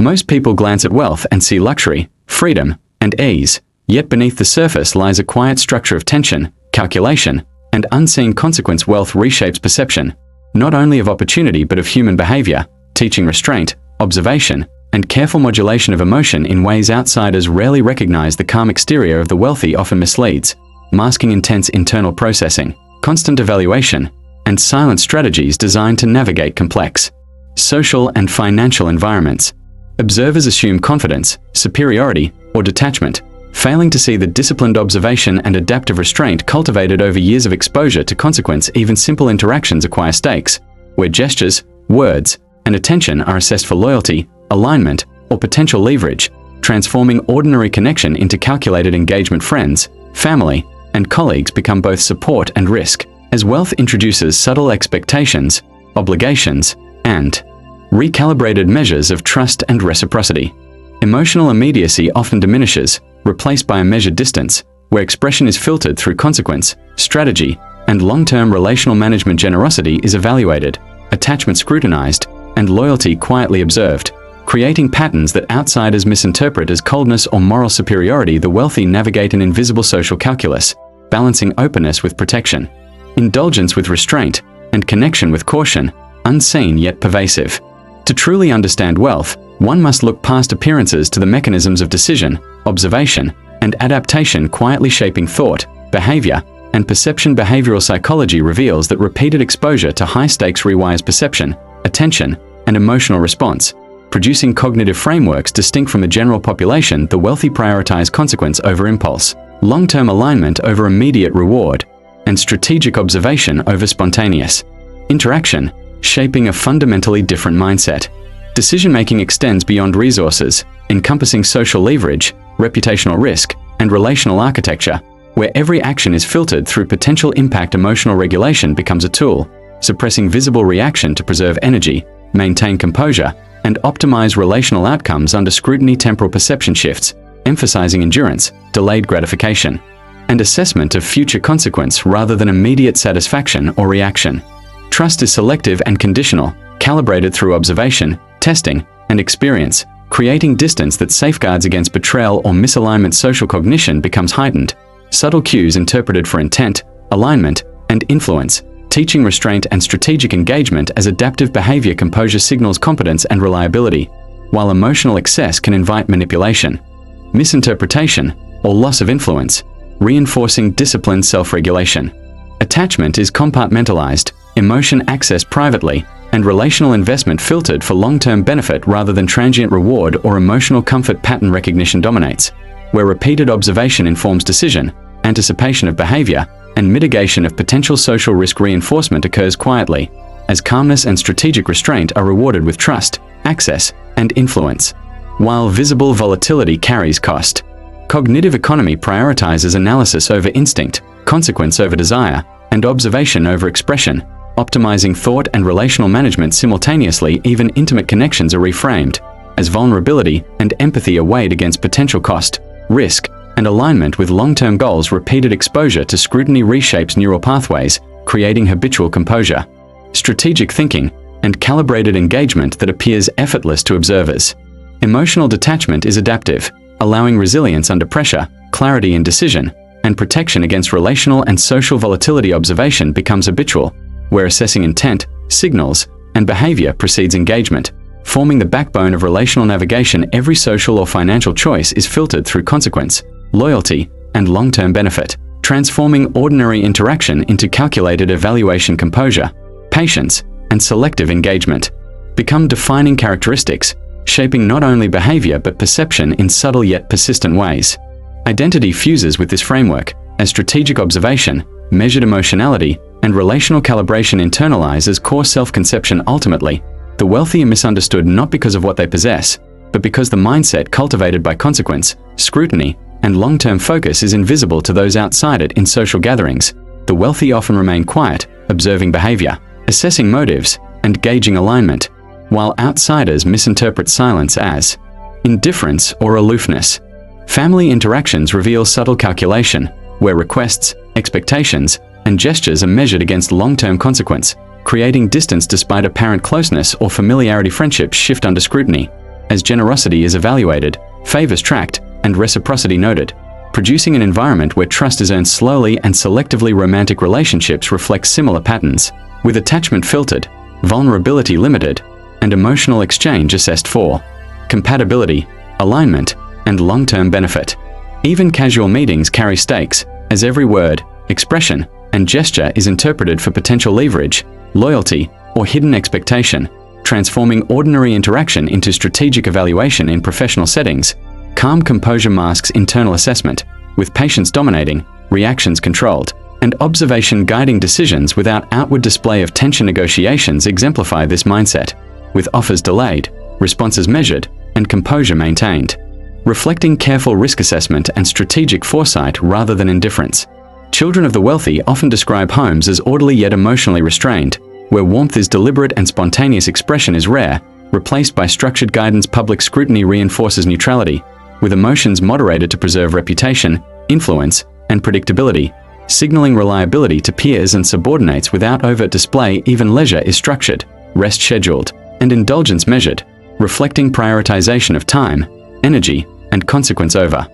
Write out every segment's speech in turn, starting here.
Most people glance at wealth and see luxury, freedom, and ease, yet beneath the surface lies a quiet structure of tension, calculation, and unseen consequence. Wealth reshapes perception, not only of opportunity but of human behavior, teaching restraint, observation, and careful modulation of emotion in ways outsiders rarely recognize. The calm exterior of the wealthy often misleads, masking intense internal processing, constant evaluation, and silent strategies designed to navigate complex social and financial environments. Observers assume confidence, superiority, or detachment, failing to see the disciplined observation and adaptive restraint cultivated over years of exposure to consequence. Even simple interactions acquire stakes, where gestures, words, and attention are assessed for loyalty, alignment, or potential leverage, transforming ordinary connection into calculated engagement. Friends, family, and colleagues become both support and risk, as wealth introduces subtle expectations, obligations, and recalibrated measures of trust and reciprocity. Emotional immediacy often diminishes, replaced by a measured distance, where expression is filtered through consequence, strategy, and long-term relational management. Generosity is evaluated, attachment scrutinized, and loyalty quietly observed, creating patterns that outsiders misinterpret as coldness or moral superiority. The wealthy navigate an invisible social calculus, balancing openness with protection, indulgence with restraint, and connection with caution, unseen yet pervasive. To truly understand wealth, one must look past appearances to the mechanisms of decision, observation, and adaptation quietly shaping thought, behavior, and perception. Behavioral psychology reveals that repeated exposure to high stakes rewires perception, attention, and emotional response, producing cognitive frameworks distinct from the general population. The wealthy prioritize consequence over impulse, long-term alignment over immediate reward, and strategic observation over spontaneous interaction, shaping a fundamentally different mindset. Decision-making extends beyond resources, encompassing social leverage, reputational risk, and relational architecture, where every action is filtered through potential impact. Emotional regulation becomes a tool, suppressing visible reaction to preserve energy, maintain composure, and optimize relational outcomes under scrutiny. Temporal perception shifts, emphasizing endurance, delayed gratification, and assessment of future consequence rather than immediate satisfaction or reaction. Trust is selective and conditional, calibrated through observation, testing, and experience, creating distance that safeguards against betrayal or misalignment. Social cognition becomes heightened, subtle cues interpreted for intent, alignment, and influence, teaching restraint and strategic engagement as adaptive behavior. Composure signals competence and reliability, while emotional excess can invite manipulation, misinterpretation, or loss of influence, reinforcing disciplined self-regulation. Attachment is compartmentalized, emotion accessed privately, and relational investment filtered for long-term benefit rather than transient reward or emotional comfort. Pattern recognition dominates, where repeated observation informs decision, anticipation of behavior, and mitigation of potential social risk. Reinforcement occurs quietly, as calmness and strategic restraint are rewarded with trust, access, and influence, while visible volatility carries cost. Cognitive economy prioritizes analysis over instinct, consequence over desire, and observation over expression, optimizing thought and relational management simultaneously. Even intimate connections are reframed, as vulnerability and empathy are weighed against potential cost, risk, and alignment with long-term goals. Repeated exposure to scrutiny reshapes neural pathways, creating habitual composure, strategic thinking, and calibrated engagement that appears effortless to observers. Emotional detachment is adaptive, allowing resilience under pressure, clarity in decision, and protection against relational and social volatility. Observation becomes habitual, where assessing intent, signals, and behavior precedes engagement, forming the backbone of relational navigation. Every social or financial choice is filtered through consequence, loyalty, and long-term benefit, transforming ordinary interaction into calculated evaluation. Composure, patience, and selective engagement become defining characteristics, shaping not only behavior but perception in subtle yet persistent ways. Identity fuses with this framework, as strategic observation, measured emotionality, and relational calibration internalize as core self-conception. Ultimately, the wealthy are misunderstood not because of what they possess, but because the mindset cultivated by consequence, scrutiny, and long-term focus is invisible to those outside it. In social gatherings, the wealthy often remain quiet, observing behavior, assessing motives, and gauging alignment, while outsiders misinterpret silence as indifference or aloofness. Family interactions reveal subtle calculation, where requests, expectations, and gestures are measured against long-term consequence, creating distance despite apparent closeness or familiarity. Friendships shift under scrutiny, as generosity is evaluated, favors tracked, and reciprocity noted, producing an environment where trust is earned slowly and selectively. Romantic relationships reflect similar patterns, with attachment filtered, vulnerability limited, and emotional exchange assessed for compatibility, alignment, and long-term benefit. Even casual meetings carry stakes, as every word, expression, and gesture is interpreted for potential leverage, loyalty, or hidden expectation, transforming ordinary interaction into strategic evaluation. In professional settings, calm composure masks internal assessment, with patience dominating, reactions controlled, and observation guiding decisions without outward display of tension. Negotiations exemplify this mindset, with offers delayed, responses measured, and composure maintained, reflecting careful risk assessment and strategic foresight rather than indifference. Children of the wealthy often describe homes as orderly yet emotionally restrained, where warmth is deliberate and spontaneous expression is rare, replaced by structured guidance. Public scrutiny reinforces neutrality, with emotions moderated to preserve reputation, influence, and predictability, signaling reliability to peers and subordinates without overt display. Even leisure is structured, rest scheduled, and indulgence measured, reflecting prioritization of time, energy, and consequence over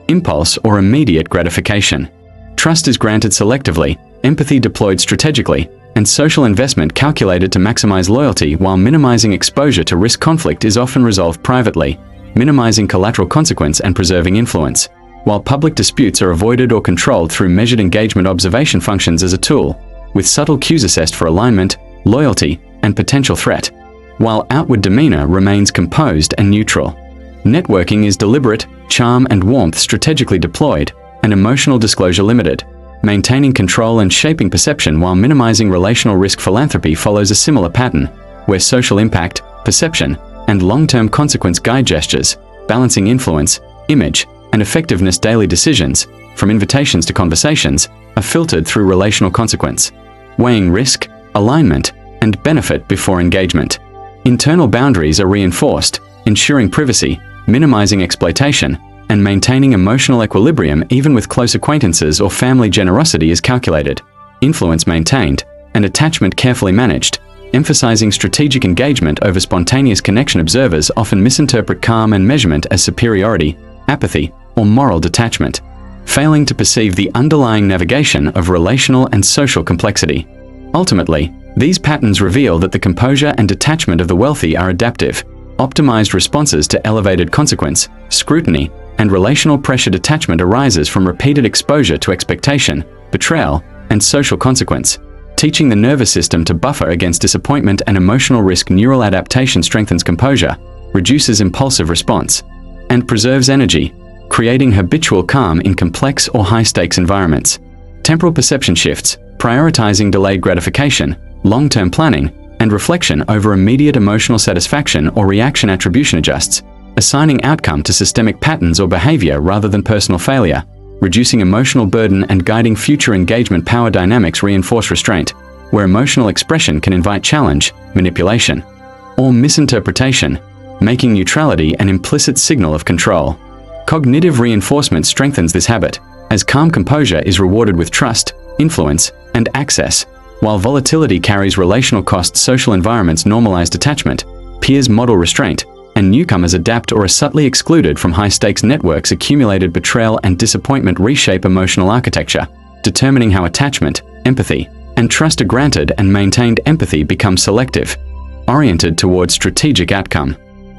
impulse or immediate gratification. Trust is granted selectively, empathy deployed strategically, and social investment calculated to maximize loyalty while minimizing exposure to risk. Conflict is often resolved privately, minimizing collateral consequence and preserving influence, while public disputes are avoided or controlled through measured engagement. Observation functions as a tool, with subtle cues assessed for alignment, loyalty, and potential threat, while outward demeanor remains composed and neutral. Networking is deliberate, charm and warmth strategically deployed, and emotional disclosure limited, maintaining control and shaping perception while minimizing relational risk. Philanthropy follows a similar pattern, where social impact, perception, and long-term consequence guide gestures, balancing influence, image, and effectiveness. Daily decisions, from invitations to conversations, are filtered through relational consequence, weighing risk, alignment, and benefit before engagement. Internal boundaries are reinforced, ensuring privacy, minimizing exploitation, and maintaining emotional equilibrium. Even with close acquaintances or family, generosity is calculated, influence maintained, and attachment carefully managed, emphasizing strategic engagement over spontaneous connection. Observers often misinterpret calm and measurement as superiority, apathy, or moral detachment, failing to perceive the underlying navigation of relational and social complexity. Ultimately, these patterns reveal that the composure and detachment of the wealthy are adaptive, optimized responses to elevated consequence, scrutiny, and relational pressure. Detachment arises from repeated exposure to expectation, betrayal, and social consequence, teaching the nervous system to buffer against disappointment and emotional risk. Neural adaptation strengthens composure, reduces impulsive response, and preserves energy, creating habitual calm in complex or high-stakes environments. Temporal perception shifts, prioritizing delayed gratification, long-term planning, and reflection over immediate emotional satisfaction or reaction. Attribution adjusts, assigning outcome to systemic patterns or behavior rather than personal failure, reducing emotional burden and guiding future engagement. Power dynamics reinforce restraint, where emotional expression can invite challenge, manipulation, or misinterpretation, making neutrality an implicit signal of control. Cognitive reinforcement strengthens this habit, as calm composure is rewarded with trust, influence, and access, while volatility carries relational costs. Social environments normalize detachment, peers model restraint, and newcomers adapt or are subtly excluded from high-stakes networks. Accumulated betrayal and disappointment reshape emotional architecture, determining how attachment, empathy, and trust are granted and maintained. Empathy becomes selective, oriented towards strategic outcome,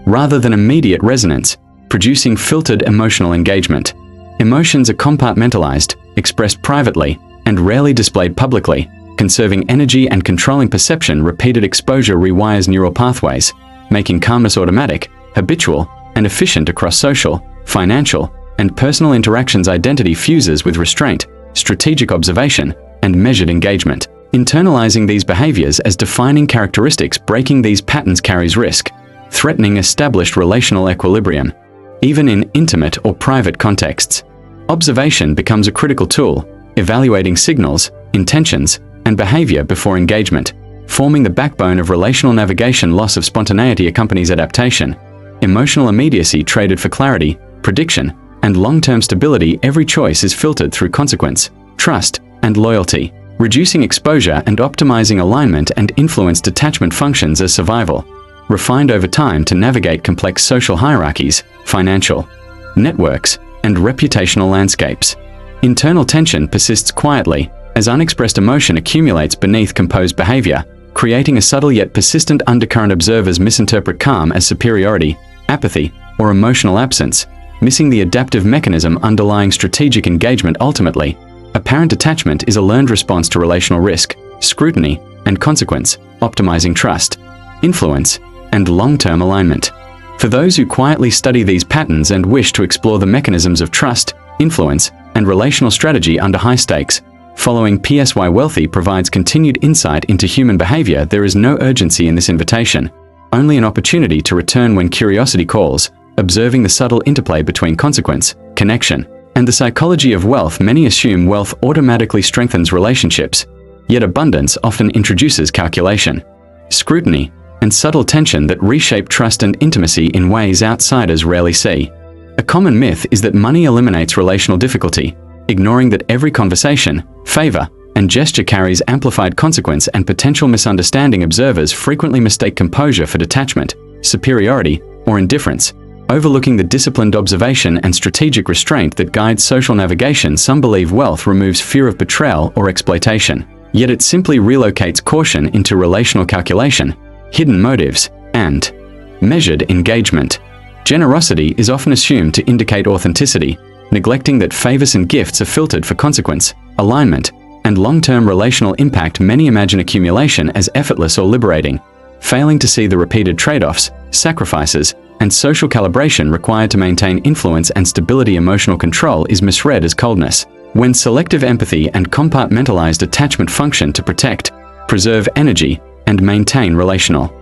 rather than immediate resonance, producing filtered emotional engagement. Emotions are compartmentalized, expressed privately, and rarely displayed publicly, conserving energy and controlling perception. Repeated exposure rewires neural pathways, making calmness automatic, habitual, and efficient across social, financial, and personal interactions. Identity fuses with restraint, strategic observation, and measured engagement, internalizing these behaviors as defining characteristics. Breaking these patterns carries risk, threatening established relational equilibrium. Even in intimate or private contexts, observation becomes a critical tool, evaluating signals, intentions, and behavior before engagement, forming the backbone of relational navigation. Loss of spontaneity accompanies adaptation, emotional immediacy traded for clarity, prediction, and long-term stability. Every choice is filtered through consequence, trust, and loyalty, reducing exposure and optimizing alignment and influence. Detachment functions as survival, refined over time to navigate complex social hierarchies, financial networks, and reputational landscapes. Internal tension persists quietly as unexpressed emotion accumulates beneath composed behavior, creating a subtle yet persistent undercurrent. Observers misinterpret calm as superiority, apathy, or emotional absence, missing the adaptive mechanism underlying strategic engagement. Ultimately, apparent detachment is a learned response to relational risk, scrutiny, and consequence, optimizing trust, influence, and long-term alignment. For those who quietly study these patterns and wish to explore the mechanisms of trust, influence, and relational strategy under high stakes, following PsyWealthy provides continued insight into human behavior. There is no urgency in this invitation, only an opportunity to return when curiosity calls, observing the subtle interplay between consequence, connection, and the psychology of wealth. Many assume wealth automatically strengthens relationships, yet abundance often introduces calculation, scrutiny, and subtle tension that reshape trust and intimacy in ways outsiders rarely see. A common myth is that money eliminates relational difficulty, ignoring that every conversation, favor, and gesture carries amplified consequence and potential misunderstanding. Observers frequently mistake composure for detachment, superiority, or indifference, overlooking the disciplined observation and strategic restraint that guides social navigation. Some believe wealth removes fear of betrayal or exploitation, yet it simply relocates caution into relational calculation, hidden motives, and measured engagement. Generosity is often assumed to indicate authenticity, neglecting that favors and gifts are filtered for consequence, alignment, and long-term relational impact. Many imagine accumulation as effortless or liberating, failing to see the repeated trade-offs, sacrifices, and social calibration required to maintain influence and stability. Emotional control is misread as coldness, when selective empathy and compartmentalized attachment function to protect, preserve energy, and maintain relational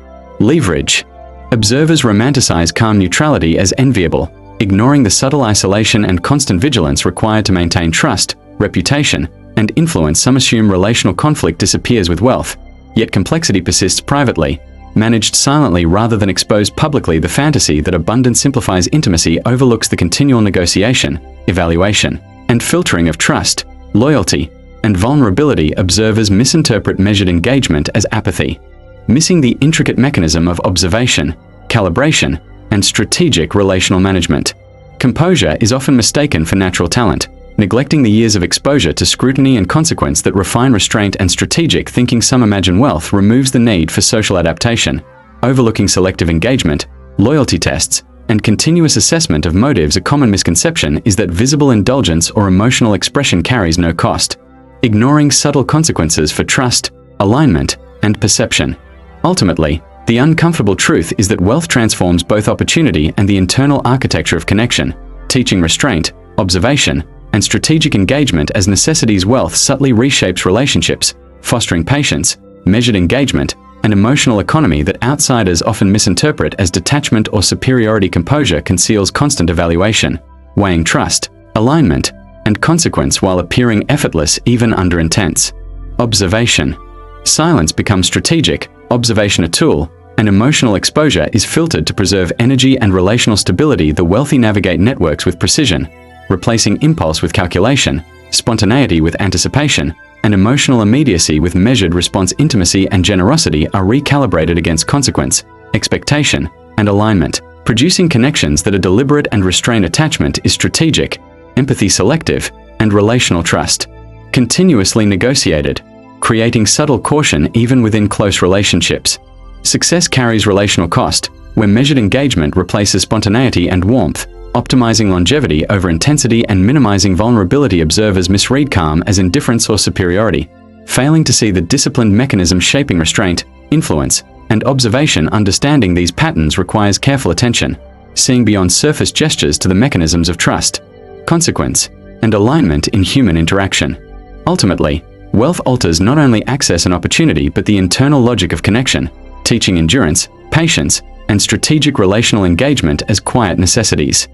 leverage. Observers romanticize calm neutrality as enviable, ignoring the subtle isolation and constant vigilance required to maintain trust, reputation, and influence. Some assume relational conflict disappears with wealth, yet complexity persists privately, managed silently rather than exposed publicly. The fantasy that abundance simplifies intimacy overlooks the continual negotiation, evaluation, and filtering of trust, loyalty, and vulnerability. Observers misinterpret measured engagement as apathy, missing the intricate mechanism of observation, calibration, and strategic relational management. Composure is often mistaken for natural talent, neglecting the years of exposure to scrutiny and consequence that refine restraint and strategic thinking. Some imagine wealth removes the need for social adaptation, overlooking selective engagement, loyalty tests, and continuous assessment of motives. A common misconception is that visible indulgence or emotional expression carries no cost, ignoring subtle consequences for trust, alignment, and perception. Ultimately, the uncomfortable truth is that wealth transforms both opportunity and the internal architecture of connection, teaching restraint, observation, and strategic engagement as necessities. Wealth subtly reshapes relationships, fostering patience, measured engagement, and emotional economy that outsiders often misinterpret as detachment or superiority. Composure conceals constant evaluation, weighing trust, alignment, and consequence while appearing effortless even under intense observation. Silence becomes strategic, observation a tool, and emotional exposure is filtered to preserve energy and relational stability. The wealthy navigate networks with precision, replacing impulse with calculation, spontaneity with anticipation, and emotional immediacy with measured response. Intimacy and generosity are recalibrated against consequence, expectation, and alignment, producing connections that are deliberate and restrained. Attachment is strategic, empathy selective, and relational trust continuously negotiated, creating subtle caution even within close relationships. Success carries relational cost, where measured engagement replaces spontaneity and warmth, optimizing longevity over intensity and minimizing vulnerability. Observers misread calm as indifference or superiority, failing to see the disciplined mechanism shaping restraint, influence, and observation. Understanding these patterns requires careful attention, seeing beyond surface gestures to the mechanisms of trust, consequence, and alignment in human interaction. Ultimately, wealth alters not only access and opportunity but the internal logic of connection, teaching endurance, patience, and strategic relational engagement as quiet necessities.